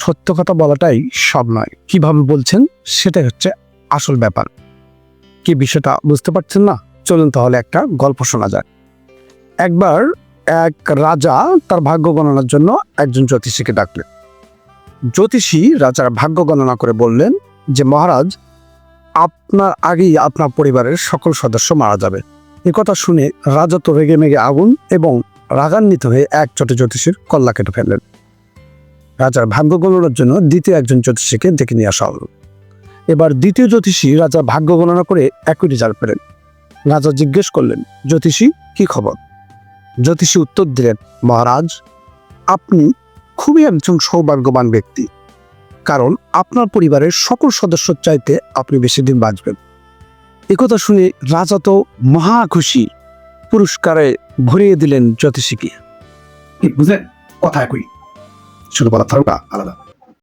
সত্য কথা বলাটাই সব নয়, কিভাবে বলছেন সেটাই হচ্ছে আসল ব্যাপার। কি বিষয়টা বুঝতে পারছেন না? চলুন তাহলে একটা গল্প শোনা যায়। একবার এক রাজা তার ভাগ্য গণনার জন্য একজন জ্যোতিষীকে ডাকলেন। জ্যোতিষী রাজার ভাগ্য গণনা করে বললেন যে, মহারাজ, আপনার আগেই আপনার পরিবারের সকল সদস্য মারা যাবে। এ কথা শুনে রাজা তো রেগে মেগে আগুন এবং রাগান্বিত হয়ে এক চটে জ্যোতিষীর কল্লা কেটে ফেললেন। রাজার ভাগ্য গণনার জন্য দ্বিতীয় একজন জ্যোতিষীকে ডেকে নিয়ে আসা হল। এবার দ্বিতীয় জ্যোতিষী রাজার ভাগ্য গণনা করে একই রেজাল্ট পেলেন। রাজা জিজ্ঞেস করলেন, জ্যোতিষী, কি খবর? জ্যোতিষী উত্তর দিলেন, মহারাজ, আপনি খুবই একজন সৌভাগ্যবান ব্যক্তি, কারণ আপনার পরিবারের সকল সদস্যর চাইতে আপনি বেশি দিন বাঁচবেন। একথা শুনে রাজা তো মহা খুশি, পুরস্কারে ভরিয়ে দিলেন জ্যোতিষীকে। বুঝলেন? কথা একই, শুধু বলা থাকা আলাদা।